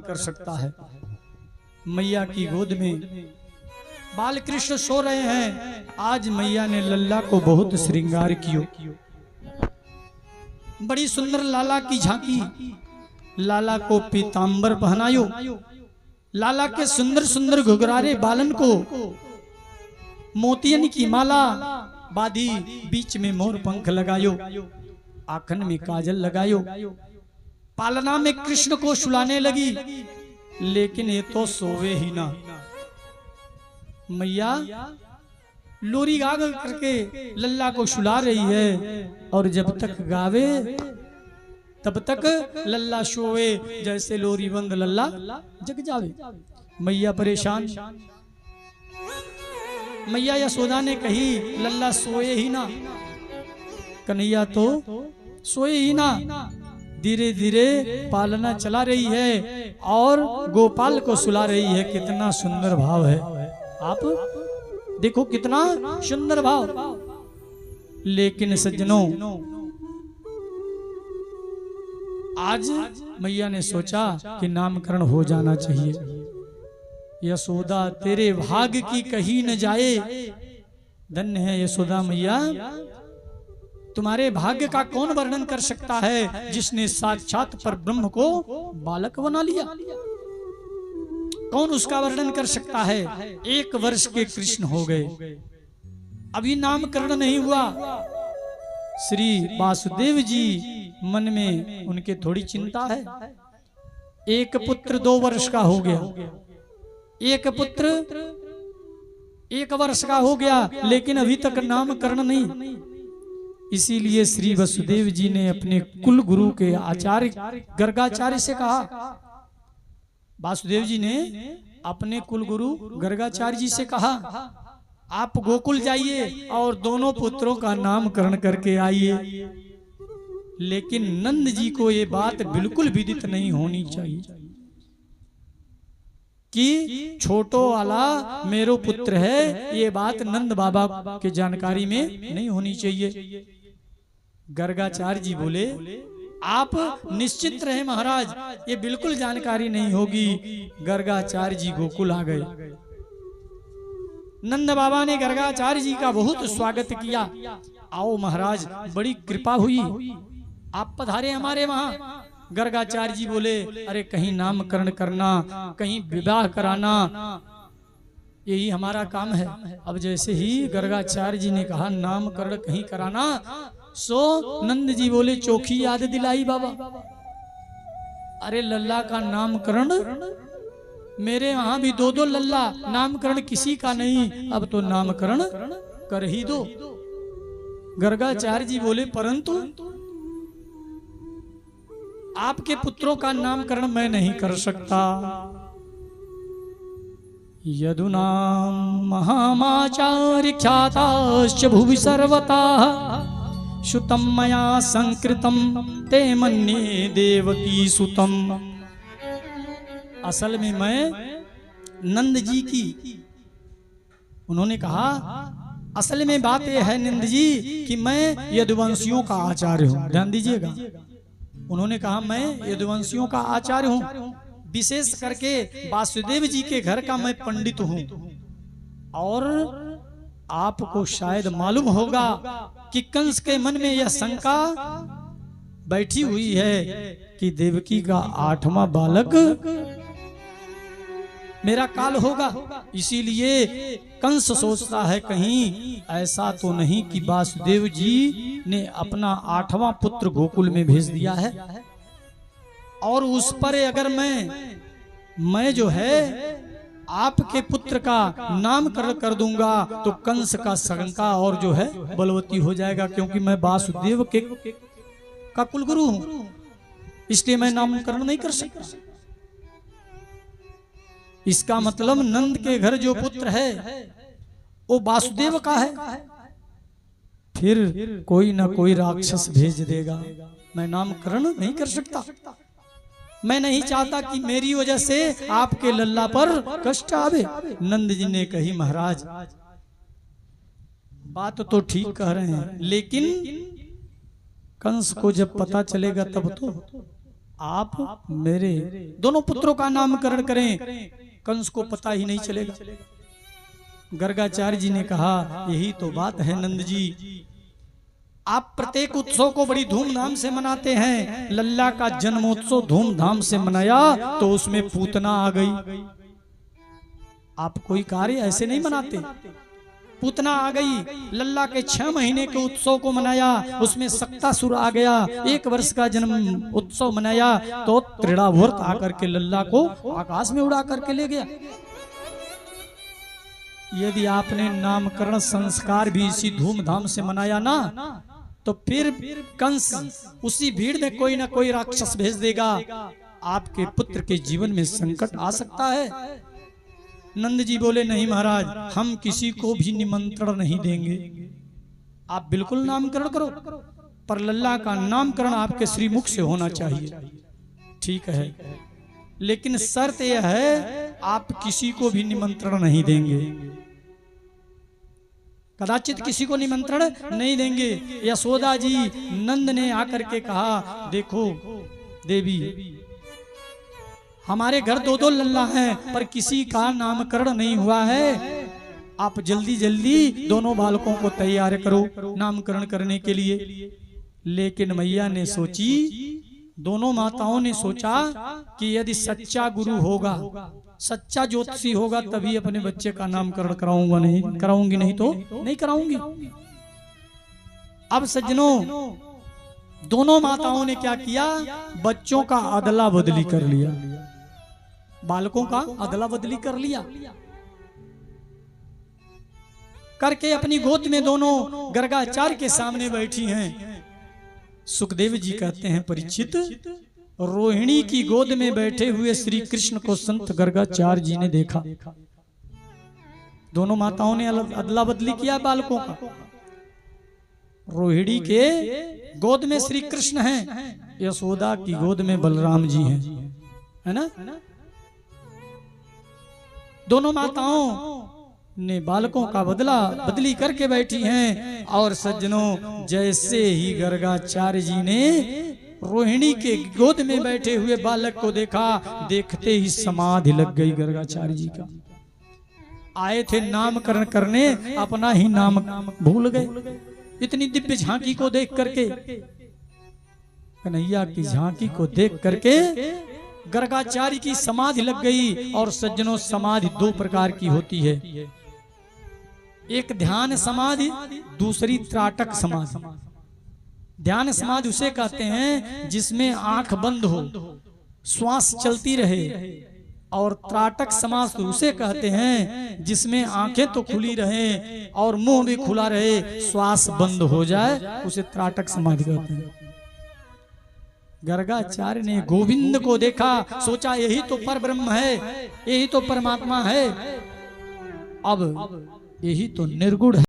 कर सकता है। मैया की गोद में बाल कृष्ण सो रहे हैं। आज मैया ने लल्ला को बहुत श्रृंगार कियो, बड़ी सुंदर लाला की झांकी, लाला को पीतांबर पहनायो, लाला के सुंदर सुंदर घुघरारे बालन को मोतियन की माला बाधी, बीच में मोर पंख लगायो, आखन में काजल लगायो, पालना में कृष्ण को सुलाने लगी। लेकिन ये तो सोवे ही ना। मैया लोरी गा करके लल्ला को सुला रही है और जब तक गावे तब तक लल्ला सोवे, जैसे लोरी बंद लल्ला जग जावे। मैया परेशान। मैया यशोदा ने कही लल्ला सोए ही ना, कन्हैया तो सोए ही ना। धीरे धीरे पालना चला रही है और गोपाल को सुला रही है। कितना सुंदर भाव है, आप देखो कितना सुंदर भाव। लेकिन सज्जनों, आज मैया ने सोचा कि नामकरण हो जाना चाहिए। यशोदा तेरे भाग्य की कही न जाए। धन्य है यशोदा मैया, तुम्हारे भाग्य का कौन वर्णन कर सकता है, जिसने साक्षात पर ब्रह्म को बालक बना लिया। कौन उसका वर्णन कर सकता है। 1 वर्ष के कृष्ण हो गए, अभी नामकरण नहीं हुआ। श्री वासुदेव जी मन में उनके थोड़ी चिंता है। एक पुत्र 2 वर्ष का हो गया, एक पुत्र 1 वर्ष का हो गया, लेकिन अभी तक नामकरण नहीं। इसीलिए श्री वसुदेव जी ने अपने कुल गुरु के आचार्य गर्गाचार्य से कहा, वासुदेव जी ने अपने कुल गुरु गर्गाचार्य जी से कहा, आप गोकुल जाइए और दोनों पुत्रों का नामकरण करके आइए। लेकिन नंद जी को ये बात बिल्कुल विदित नहीं होनी चाहिए कि छोटो वाला मेरो पुत्र है। ये बात नंद बाबा के जानकारी में नहीं होनी चाहिए। गर्गाचार्य जी बोले, आप निश्चित रहे महाराज, ये बिल्कुल जानकारी नहीं होगी। गर्गाचार्य जी गोकुल आ गए। नंद बाबा ने गर्गाचार्य जी का बहुत स्वागत किया। आओ महाराज, बड़ी कृपा हुई, आप पधारे हमारे वहां। गर्गाचार्य जी बोले, अरे कहीं नामकरण करना, कहीं विवाह कराना, यही हमारा काम है। अब जैसे ही गर्गाचार्य जी ने कहा नामकरण कहीं कराना, सो नंद जी बोले, चोखी याद दिलाई बाबा। अरे लल्ला का नामकरण, मेरे यहाँ भी 2-2 लल्ला, नामकरण किसी का नहीं, अब तो नामकरण कर ही दो। गर्गाचार्य जी बोले, परंतु आपके पुत्रों का नामकरण मैं नहीं कर सकता। यदुनाम महामाचार्य ख्याताश्च भुवि सर्वता, श्रुतं मया संकृतं ते मन्ये देवकी सुतम। असल में मैं नंद जी की, उन्होंने कहा असल में बात यह है नंद जी कि मैं यदुवंशियों का आचार्य हूं। ध्यान दीजिएगा, उन्होंने कहा मैं यदुवंशियों का आचार्य हूं, विशेष करके वासुदेव जी के घर का मैं पंडित हूं। और आपको शायद मालूम होगा कि कंस के मन में यह शंका बैठी हुई है कि देवकी का 8वां बालक मेरा काल होगा। इसीलिए कंस सोचता है कहीं ऐसा तो नहीं कि वासुदेव जी ने अपना 8वां पुत्र गोकुल में भेज दिया है, और उस पर अगर मैं जो है आपके पुत्र का नामकरण कर दूंगा तो कंस का शंका और जो है बलवती हो जाएगा, क्योंकि मैं वासुदेव का कुलगुरु हूं, इसलिए मैं नामकरण नहीं कर सकता। इसका मतलब नंद के घर जो पुत्र है वो वासुदेव का है, फिर कोई ना कोई राक्षस भेज देगा। मैं नामकरण नहीं कर सकता। मैं नहीं चाहता कि मेरी वजह से आपके लल्ला पर कष्ट आवे। नंद जी ने कही, महाराज बात तो ठीक कह रहे हैं, लेकिन कंस को जब पता चलेगा तब तो आप मेरे दोनों पुत्रों का नामकरण करें, कंस को पता ही नहीं चलेगा। गर्गाचार्य जी ने कहा यही तो बात है नंद जी, आप प्रत्येक उत्सव को बड़ी धूमधाम से मनाते हैं, लल्ला का जन्मोत्सव धूमधाम से मनाया तो उसमें पूतना आ गई। आप कोई कार्य ऐसे नहीं मनाते, पूतना आ गई। लल्ला के 6 महीने के उत्सव को मनाया, उसमें सक्तासुर आ गया। 1 वर्ष का जन्म उत्सव मनाया तो त्रिड़ावर्त आकर के लल्ला को आकाश में उड़ा करके ले गया। यदि आपने नामकरण संस्कार भी इसी धूमधाम से मनाया ना, तो फिर कंस उसी भीड़ में कोई ना कोई राक्षस भेज देगा, आपके पुत्र के जीवन में संकट आ सकता है। नंद जी बोले नहीं महाराज, हम किसी को भी निमंत्रण नहीं देंगे, आप बिल्कुल नामकरण करो, पर लल्ला का नामकरण आपके श्रीमुख से होना चाहिए। ठीक है, लेकिन शर्त यह है आप किसी को भी निमंत्रण नहीं देंगे, कदाचित किसी को निमंत्रण नहीं देंगे। यशोदा जी नंद ने आकर के कहा देखो देवी, हमारे घर 2-2 लल्ला हैं पर किसी का नामकरण नहीं हुआ है, आप जल्दी जल्दी दोनों बालकों को तैयार करो नामकरण करने के लिए। लेकिन मैया ने सोची, दोनों माताओं ने सोचा कि यदि सच्चा गुरु होगा, सच्चा ज्योतिषी होगा, तभी अपने बच्चे का नामकरण कराऊंगी, नहीं तो नहीं कराऊंगी। अब सज्जनों, दोनों माताओं ने क्या किया, बच्चों का अदला बदली कर लिया, बालकों का अदला बदली कर लिया, करके अपनी गोद में दोनों गर्गाचार्य के सामने बैठी हैं। सुखदेव जी कहते हैं परीक्षित, रोहिणी की गोद में बैठे हुए श्री कृष्ण को संत गर्गाचार्य जी ने देखा। दोनों माताओं ने अदला बदली किया बालकों का। रोहिणी के गोद में श्री कृष्ण हैं, यशोदा की गोद में बलराम जी हैं, है ना। दोनों माताओं ने बालकों का बदली करके बैठी हैं। और सज्जनों, जैसे ही गर्गाचार्य जी ने रोहिणी के गोद में बैठे हुए बालक को देखा, देखते ही समाधि लग गई गर्गाचार्य जी का। आए थे नामकरण करने, अपना ही नाम भूल गए। इतनी दिव्य झांकी को देख करके, कन्हैया की झांकी को देख करके गर्गाचार्य की समाधि लग गई। और सज्जनों, समाधि 2 प्रकार की होती है, एक ध्यान समाधि, दूसरी त्राटक समाधि। ध्यान समाधि उसे कहते हैं जिसमें आंख बंद हो, श्वास चलती रहे। और त्राटक समाधि उसे कहते हैं जिसमें आंखें तो खुली रहे और मुंह भी खुला रहे, श्वास बंद हो जाए, उसे त्राटक समाधि कहते हैं। गर्गाचार्य ने गोविंद को देखा, सोचा यही तो परब्रह्म है, यही तो परमात्मा है, अब यही तो निर्गुण है।